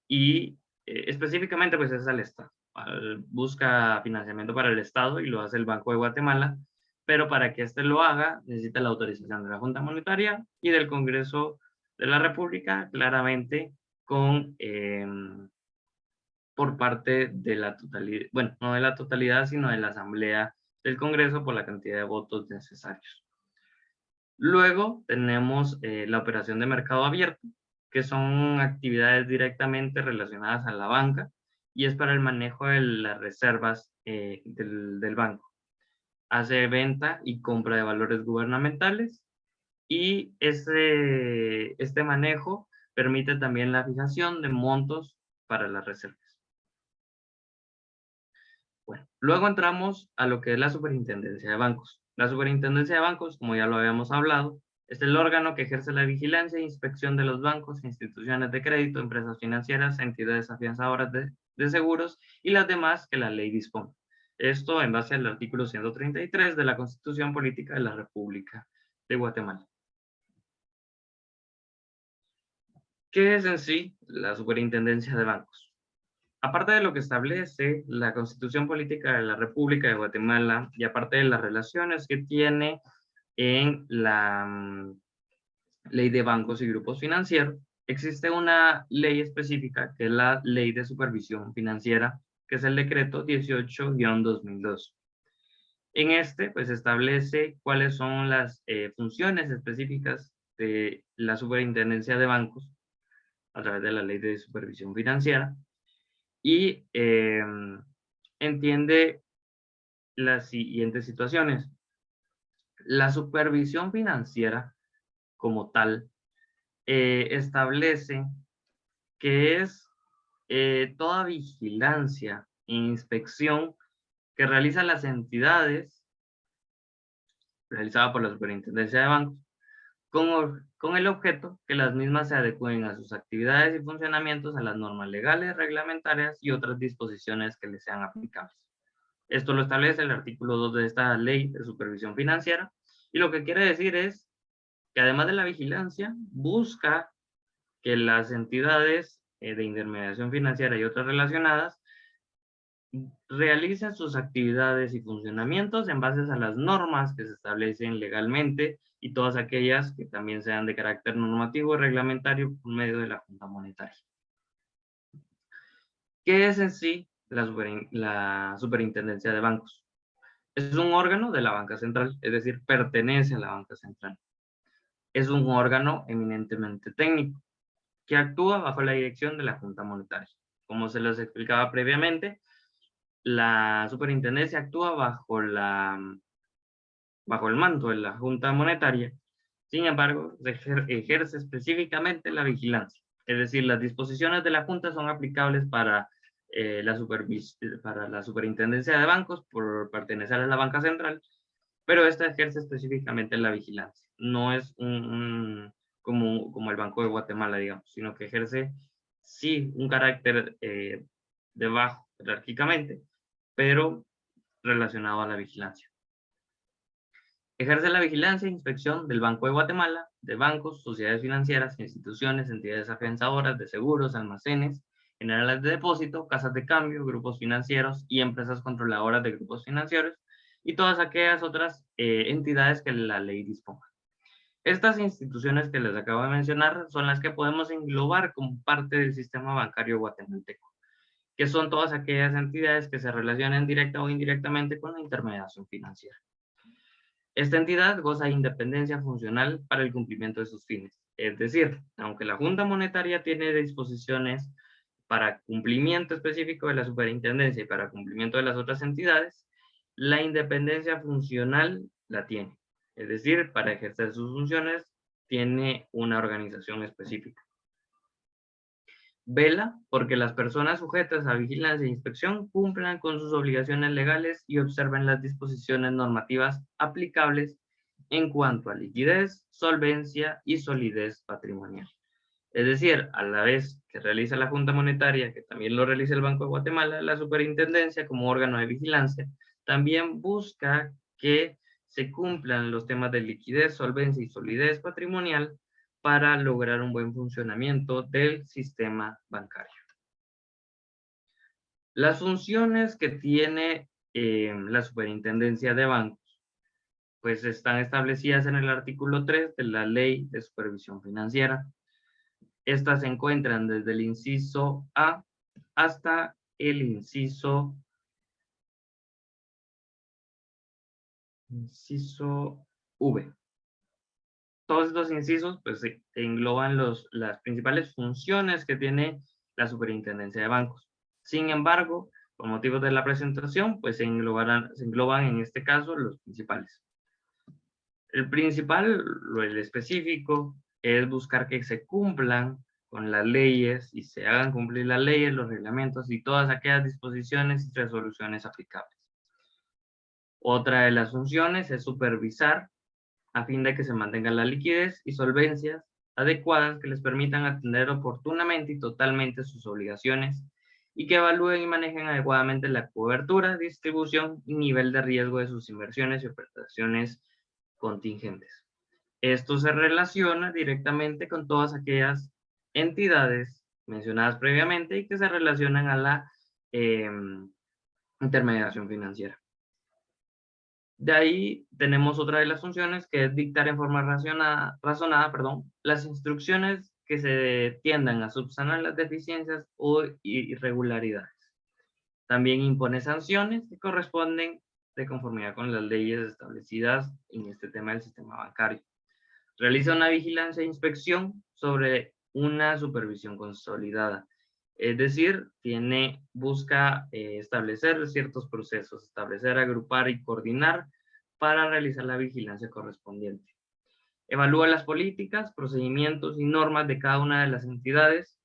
y específicamente pues es al Estado. Busca financiamiento para el Estado y lo hace el Banco de Guatemala, pero para que éste lo haga necesita la autorización de la Junta Monetaria y del Congreso de la República, claramente por parte de la totalidad, bueno, no de la totalidad, sino de la Asamblea del Congreso por la cantidad de votos necesarios. Luego tenemos la operación de mercado abierto, que son actividades directamente relacionadas a la banca y es para el manejo de las reservas del banco. Hace venta y compra de valores gubernamentales, y este manejo permite también la fijación de montos para las reservas. Bueno, luego entramos a lo que es la Superintendencia de Bancos. La Superintendencia de Bancos, como ya lo habíamos hablado, es el órgano que ejerce la vigilancia e inspección de los bancos, instituciones de crédito, empresas financieras, entidades afianzadoras de seguros y las demás que la ley dispone. Esto en base al artículo 133 de la Constitución Política de la República de Guatemala. ¿Qué es en sí la Superintendencia de Bancos? Aparte de lo que establece la Constitución Política de la República de Guatemala y aparte de las relaciones que tiene en la Ley de Bancos y Grupos Financieros, existe una ley específica que es la Ley de Supervisión Financiera, que es el decreto 18-2002. En este, pues establece cuáles son las funciones específicas de la Superintendencia de Bancos a través de la Ley de Supervisión Financiera y entiende las siguientes situaciones. La supervisión financiera como tal establece que es toda vigilancia e inspección que realizan las entidades realizada por la Superintendencia de Bancos con el objeto que las mismas se adecúen a sus actividades y funcionamientos a las normas legales, reglamentarias y otras disposiciones que les sean aplicables. Esto lo establece el artículo 2 de esta ley de supervisión financiera y lo que quiere decir es que además de la vigilancia, busca que las entidades de intermediación financiera y otras relacionadas realicen sus actividades y funcionamientos en base a las normas que se establecen legalmente y todas aquellas que también sean de carácter normativo y reglamentario por medio de la Junta Monetaria. ¿Qué es en sí la Superintendencia de Bancos? Es un órgano de la banca central, es decir, pertenece a la banca central. Es un órgano eminentemente técnico que actúa bajo la dirección de la Junta Monetaria. Como se les explicaba previamente, la superintendencia actúa bajo el manto de la Junta Monetaria. Sin embargo, ejerce específicamente la vigilancia. Es decir, las disposiciones de la Junta son aplicables para la superintendencia de bancos por pertenecer a la banca central, pero esta ejerce específicamente la vigilancia. No es como el Banco de Guatemala, digamos, sino que ejerce, sí, un carácter de bajo jerárquicamente, pero relacionado a la vigilancia. Ejerce la vigilancia e inspección del Banco de Guatemala, de bancos, sociedades financieras, instituciones, entidades afianzadoras, de seguros, almacenes, generales de depósito, casas de cambio, grupos financieros y empresas controladoras de grupos financieros y todas aquellas otras entidades que la ley disponga. Estas instituciones que les acabo de mencionar son las que podemos englobar como parte del sistema bancario guatemalteco, que son todas aquellas entidades que se relacionen directa o indirectamente con la intermediación financiera. Esta entidad goza de independencia funcional para el cumplimiento de sus fines. Es decir, aunque la Junta Monetaria tiene disposiciones para cumplimiento específico de la superintendencia y para cumplimiento de las otras entidades, la independencia funcional la tiene. Es decir, para ejercer sus funciones tiene una organización específica. Vela porque las personas sujetas a vigilancia e inspección cumplan con sus obligaciones legales y observen las disposiciones normativas aplicables en cuanto a liquidez, solvencia y solidez patrimonial. Es decir, a la vez que realiza la Junta Monetaria, que también lo realiza el Banco de Guatemala, la Superintendencia como órgano de vigilancia también busca que se cumplan los temas de liquidez, solvencia y solidez patrimonial para lograr un buen funcionamiento del sistema bancario. Las funciones que tiene la Superintendencia de Bancos, pues están establecidas en el artículo 3 de la Ley de Supervisión Financiera. Estas se encuentran desde el inciso A hasta el inciso V. Todos estos incisos pues engloban las principales funciones que tiene la Superintendencia de Bancos. Sin embargo, por motivos de la presentación, pues se engloban en este caso los principales. El principal, el específico, es buscar que se cumplan con las leyes y se hagan cumplir las leyes, los reglamentos y todas aquellas disposiciones y resoluciones aplicables. Otra de las funciones es supervisar a fin de que se mantenga la liquidez y solvencias adecuadas que les permitan atender oportunamente y totalmente sus obligaciones y que evalúen y manejen adecuadamente la cobertura, distribución y nivel de riesgo de sus inversiones y operaciones contingentes. Esto se relaciona directamente con todas aquellas entidades mencionadas previamente y que se relacionan a la intermediación financiera. De ahí tenemos otra de las funciones que es dictar en forma razonada, las instrucciones que se tiendan a subsanar las deficiencias o irregularidades. También impone sanciones que corresponden de conformidad con las leyes establecidas en este tema del sistema bancario. Realiza una vigilancia e inspección sobre una supervisión consolidada. Es decir, busca establecer ciertos procesos, establecer, agrupar y coordinar para realizar la vigilancia correspondiente. Evalúa las políticas, procedimientos y normas de cada una de las entidades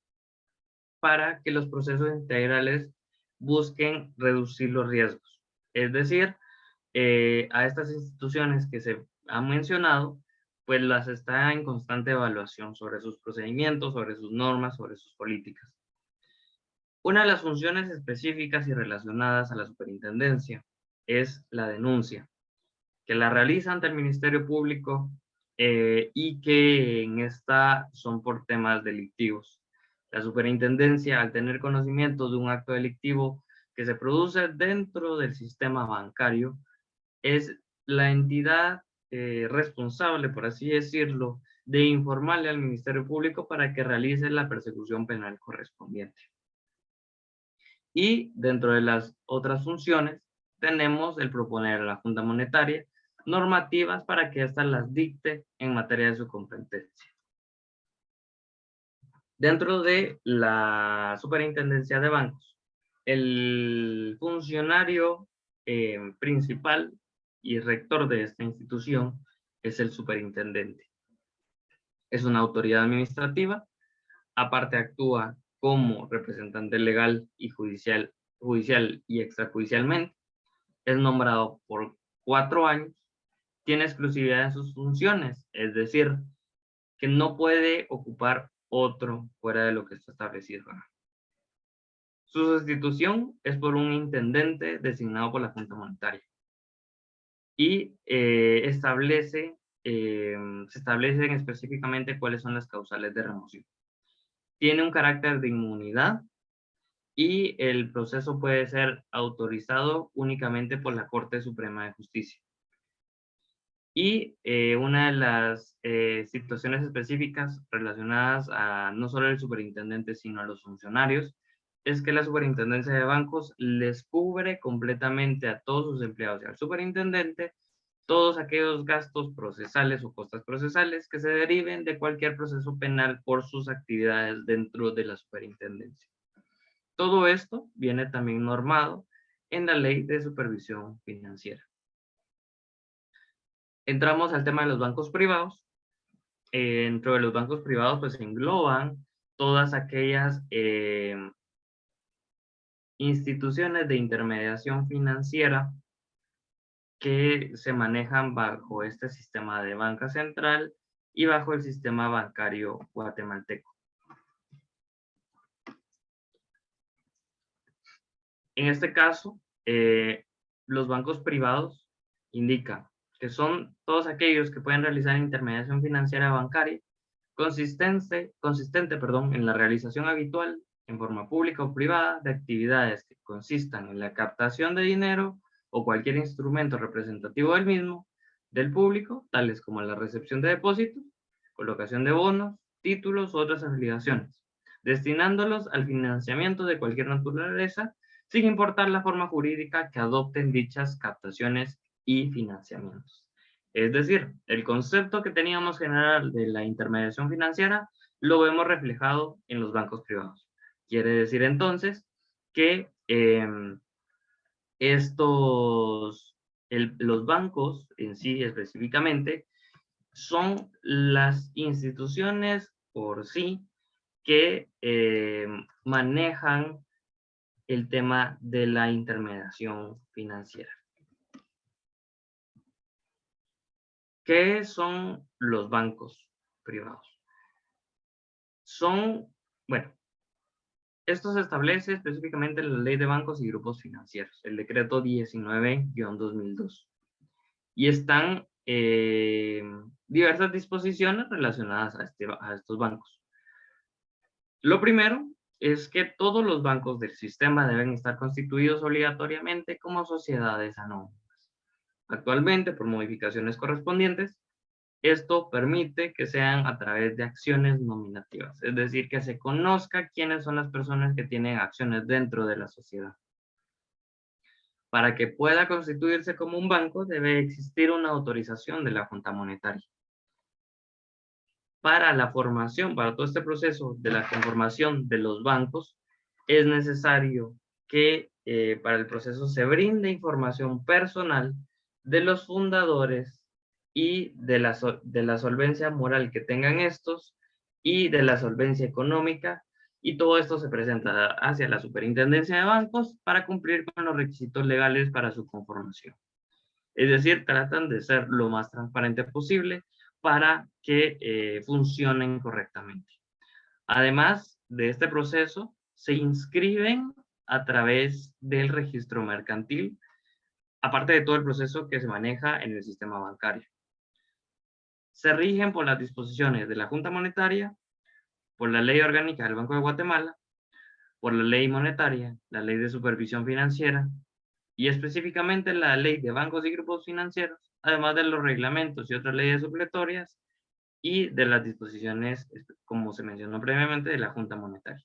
para que los procesos integrales busquen reducir los riesgos. Es decir, a estas instituciones que se han mencionado, pues las está en constante evaluación sobre sus procedimientos, sobre sus normas, sobre sus políticas. Una de las funciones específicas y relacionadas a la superintendencia es la denuncia, que la realiza ante el Ministerio Público y que en esta son por temas delictivos. La superintendencia, al tener conocimiento de un acto delictivo que se produce dentro del sistema bancario, es la entidad responsable, por así decirlo, de informarle al Ministerio Público para que realice la persecución penal correspondiente. Y dentro de las otras funciones tenemos el proponer a la Junta Monetaria normativas para que ésta las dicte en materia de su competencia. Dentro de la Superintendencia de Bancos, el funcionario principal y rector de esta institución es el superintendente. Es una autoridad administrativa, aparte actúa como representante legal y judicial y extrajudicialmente. Es nombrado por 4 años, tiene exclusividad en sus funciones, es decir, que no puede ocupar otro fuera de lo que está establecido. Su sustitución es por un intendente designado por la Junta Monetaria. Y se establecen específicamente cuáles son las causales de remoción. Tiene un carácter de inmunidad y el proceso puede ser autorizado únicamente por la Corte Suprema de Justicia. Y una de las situaciones específicas relacionadas a no solo el superintendente, sino a los funcionarios, es que la superintendencia de bancos les cubre completamente a todos sus empleados y al superintendente todos aquellos gastos procesales o costas procesales que se deriven de cualquier proceso penal por sus actividades dentro de la superintendencia. Todo esto viene también normado en la Ley de Supervisión Financiera. Entramos al tema de los bancos privados. Dentro de los bancos privados pues se engloban todas aquellas instituciones de intermediación financiera que se manejan bajo este sistema de banca central y bajo el sistema bancario guatemalteco. En este caso, los bancos privados indican que son todos aquellos que pueden realizar intermediación financiera bancaria consistente en la realización habitual, en forma pública o privada, de actividades que consistan en la captación de dinero o cualquier instrumento representativo del mismo, del público, tales como la recepción de depósitos, colocación de bonos, títulos u otras obligaciones, destinándolos al financiamiento de cualquier naturaleza, sin importar la forma jurídica que adopten dichas captaciones y financiamientos. Es decir, el concepto que teníamos general de la intermediación financiera lo vemos reflejado en los bancos privados. Quiere decir entonces que los bancos en sí específicamente son las instituciones por sí que manejan el tema de la intermediación financiera. ¿Qué son los bancos privados? Bueno, esto se establece específicamente en la Ley de Bancos y Grupos Financieros, el decreto 19-2002. Y están diversas disposiciones relacionadas a estos bancos. Lo primero es que todos los bancos del sistema deben estar constituidos obligatoriamente como sociedades anónimas. Actualmente, por modificaciones correspondientes, esto permite que sean a través de acciones nominativas, es decir, que se conozca quiénes son las personas que tienen acciones dentro de la sociedad. Para que pueda constituirse como un banco, debe existir una autorización de la Junta Monetaria. Para la formación, para todo este proceso de la conformación de los bancos, es necesario que para el proceso se brinde información personal de los fundadores y de la solvencia moral que tengan estos y de la solvencia económica, y todo esto se presenta hacia la Superintendencia de Bancos para cumplir con los requisitos legales para su conformación. Es decir, tratan de ser lo más transparente posible para que funcionen correctamente. Además de este proceso, se inscriben a través del registro mercantil, aparte de todo el proceso que se maneja en el sistema bancario. Se rigen por las disposiciones de la Junta Monetaria, por la Ley Orgánica del Banco de Guatemala, por la Ley Monetaria, la Ley de Supervisión Financiera y específicamente la Ley de Bancos y Grupos Financieros, además de los reglamentos y otras leyes supletorias y de las disposiciones, como se mencionó previamente, de la Junta Monetaria.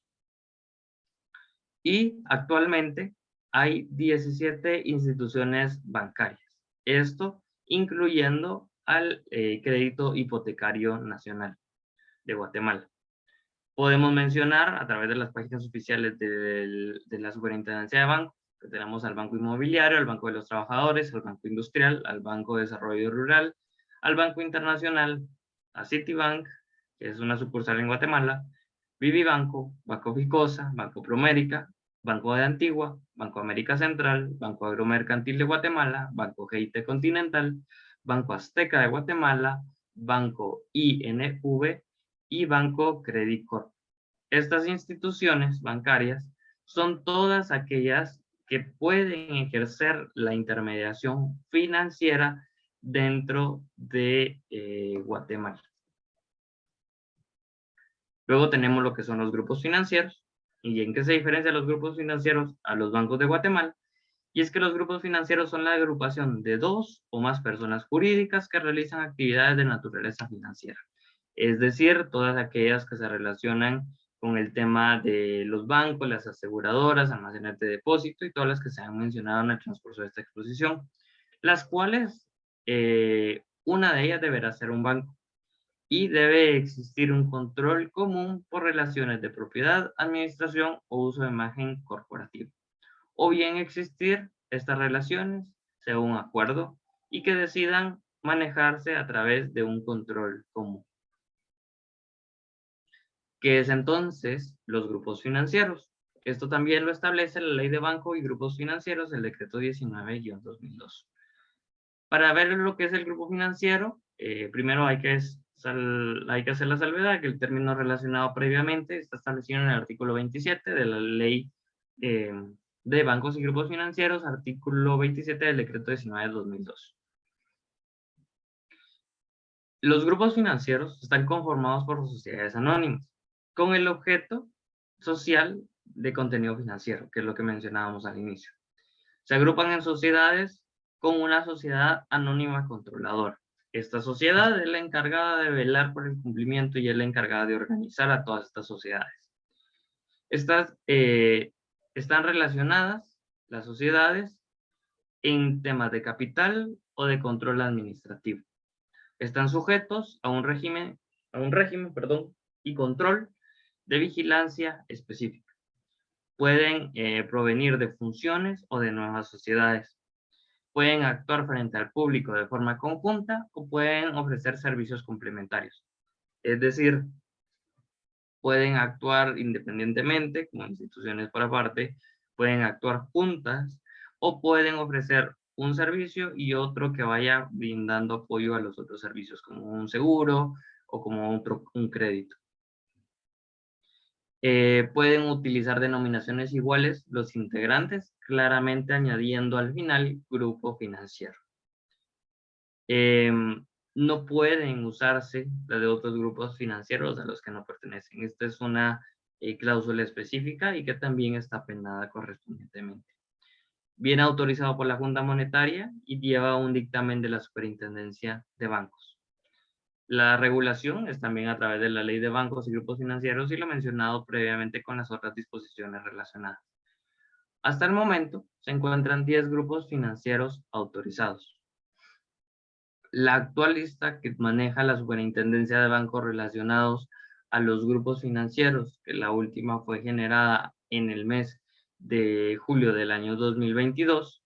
Y actualmente hay 17 instituciones bancarias. Esto incluyendo al Crédito Hipotecario Nacional de Guatemala. Podemos mencionar a través de las páginas oficiales de la Superintendencia de Bancos, que tenemos al Banco Inmobiliario, al Banco de los Trabajadores, al Banco Industrial, al Banco de Desarrollo Rural, al Banco Internacional, a Citibank, que es una sucursal en Guatemala, Vivibanco, Banco Ficosa, Banco Promérica, Banco de Antigua, Banco América Central, Banco Agromercantil de Guatemala, Banco GIT Continental, Banco Azteca de Guatemala, Banco INV y Banco Credit Corp. Estas instituciones bancarias son todas aquellas que pueden ejercer la intermediación financiera dentro de Guatemala. Luego tenemos lo que son los grupos financieros. ¿Y en qué se diferencian los grupos financieros a los bancos de Guatemala? Y es que los grupos financieros son la agrupación de 2 o más personas jurídicas que realizan actividades de naturaleza financiera. Es decir, todas aquellas que se relacionan con el tema de los bancos, las aseguradoras, almacenes de depósito y todas las que se han mencionado en el transcurso de esta exposición, las cuales una de ellas deberá ser un banco y debe existir un control común por relaciones de propiedad, administración o uso de imagen corporativa. O bien existir estas relaciones según acuerdo y que decidan manejarse a través de un control común. ¿Qué es entonces los grupos financieros? Esto también lo establece la Ley de Banco y Grupos Financieros, el decreto 19-2002. Para ver lo que es el grupo financiero, primero hay que hacer la salvedad que el término relacionado previamente está establecido en el artículo 27 de la Ley de Bancos y Grupos Financieros, artículo 27 del decreto 19-2002. Los grupos financieros están conformados por sociedades anónimas, con el objeto social de contenido financiero, que es lo que mencionábamos al inicio. Se agrupan en sociedades con una sociedad anónima controladora. Esta sociedad es la encargada de velar por el cumplimiento y es la encargada de organizar a todas estas sociedades. Estas están relacionadas, las sociedades, en temas de capital o de control administrativo. Están sujetos a un régimen y control de vigilancia específica. Pueden provenir de funciones o de nuevas sociedades. Pueden actuar frente al público de forma conjunta o pueden ofrecer servicios complementarios. Es decir, pueden actuar independientemente, como instituciones por aparte, pueden actuar juntas o pueden ofrecer un servicio y otro que vaya brindando apoyo a los otros servicios, como un seguro o como un crédito. Pueden utilizar denominaciones iguales los integrantes, claramente añadiendo al final grupo financiero. No pueden usarse las de otros grupos financieros a los que no pertenecen. Esta es una cláusula específica y que también está penada correspondientemente. Viene autorizado por la Junta Monetaria y lleva un dictamen de la Superintendencia de Bancos. La regulación es también a través de la Ley de Bancos y Grupos Financieros y lo mencionado previamente con las otras disposiciones relacionadas. Hasta el momento se encuentran 10 grupos financieros autorizados. La actual lista que maneja la Superintendencia de Bancos relacionados a los grupos financieros, que la última fue generada en el mes de julio del año 2022,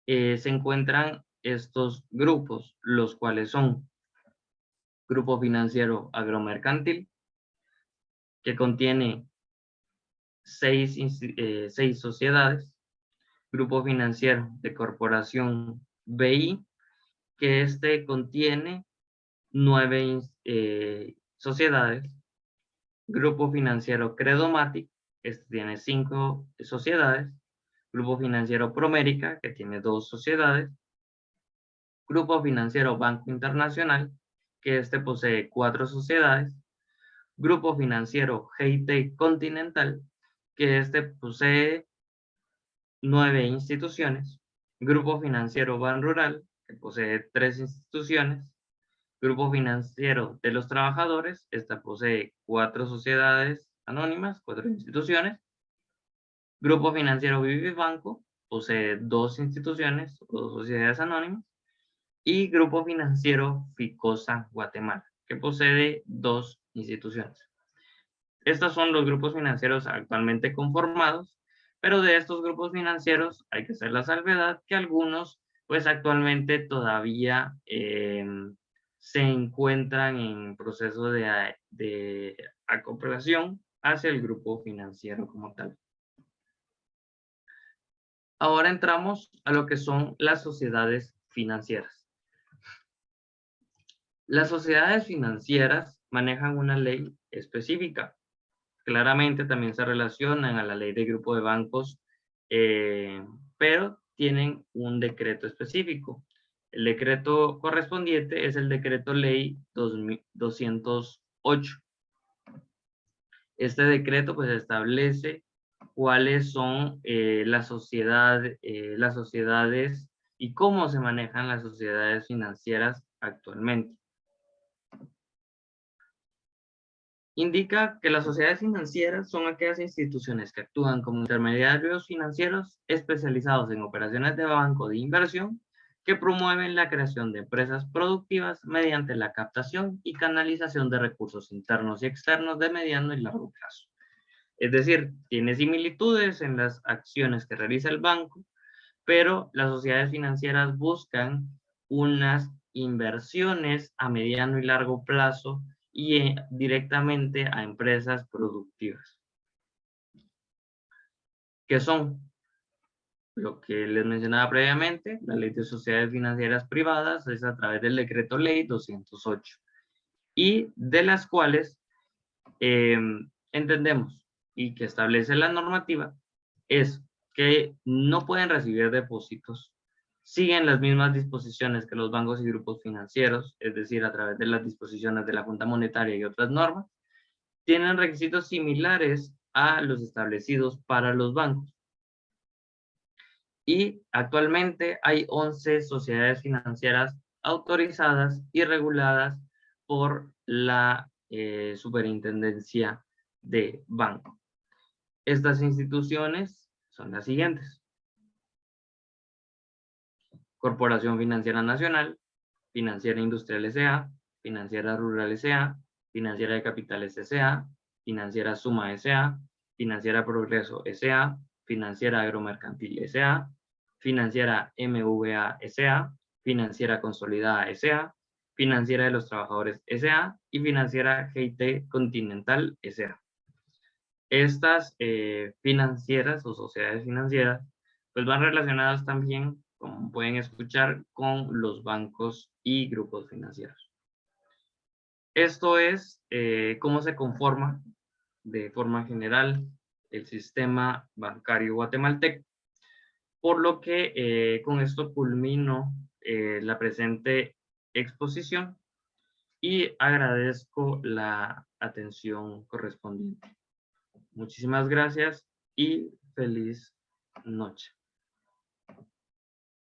se encuentran estos grupos, los cuales son Grupo Financiero Agromercantil, que contiene 6 sociedades, Grupo Financiero de Corporación BI, que este contiene 9 sociedades, Grupo Financiero Credomatic, este tiene 5 sociedades, Grupo Financiero Promérica, que tiene 2 sociedades, Grupo Financiero Banco Internacional, que este posee 4 sociedades, Grupo Financiero GIT Continental, que este posee 9 instituciones, Grupo Financiero Ban Rural, que posee 3 instituciones, Grupo Financiero de los Trabajadores, esta posee 4 sociedades anónimas, 4 instituciones, Grupo Financiero Vivibanco, posee 2 instituciones o 2 sociedades anónimas, y Grupo Financiero Ficosa Guatemala, que posee 2 instituciones. Estos son los grupos financieros actualmente conformados, pero de estos grupos financieros hay que hacer la salvedad que algunos, pues actualmente todavía se encuentran en proceso de acoplación hacia el grupo financiero como tal. Ahora entramos a lo que son las sociedades financieras. Las sociedades financieras manejan una ley específica. Claramente también se relacionan a la ley de grupo de bancos, pero tienen un decreto específico. El decreto correspondiente es el decreto ley 208. Este decreto pues establece cuáles son las sociedades y cómo se manejan las sociedades financieras actualmente. Indica que las sociedades financieras son aquellas instituciones que actúan como intermediarios financieros especializados en operaciones de banco de inversión que promueven la creación de empresas productivas mediante la captación y canalización de recursos internos y externos de mediano y largo plazo. Es decir, tiene similitudes en las acciones que realiza el banco, pero las sociedades financieras buscan unas inversiones a mediano y largo plazo y directamente a empresas productivas. ¿Qué son? Lo que les mencionaba previamente, la Ley de Sociedades Financieras Privadas es a través del Decreto Ley 208 y de las cuales entendemos y que establece la normativa es que no pueden recibir depósitos, siguen las mismas disposiciones que los bancos y grupos financieros, es decir, a través de las disposiciones de la Junta Monetaria y otras normas, tienen requisitos similares a los establecidos para los bancos. Y actualmente hay 11 sociedades financieras autorizadas y reguladas por la Superintendencia de Banco. Estas instituciones son las siguientes: Corporación Financiera Nacional, Financiera Industrial S.A., Financiera Rural S.A., Financiera de Capitales S.A., Financiera Suma S.A., Financiera Progreso S.A., Financiera Agromercantil S.A., Financiera MVA S.A., Financiera Consolidada S.A., Financiera de los Trabajadores S.A. y Financiera GIT Continental S.A. Estas financieras o sociedades financieras pues van relacionadas también, como pueden escuchar, con los bancos y grupos financieros. Esto es cómo se conforma de forma general el sistema bancario guatemalteco. Por lo que con esto culmino la presente exposición y agradezco la atención correspondiente. Muchísimas gracias y feliz noche.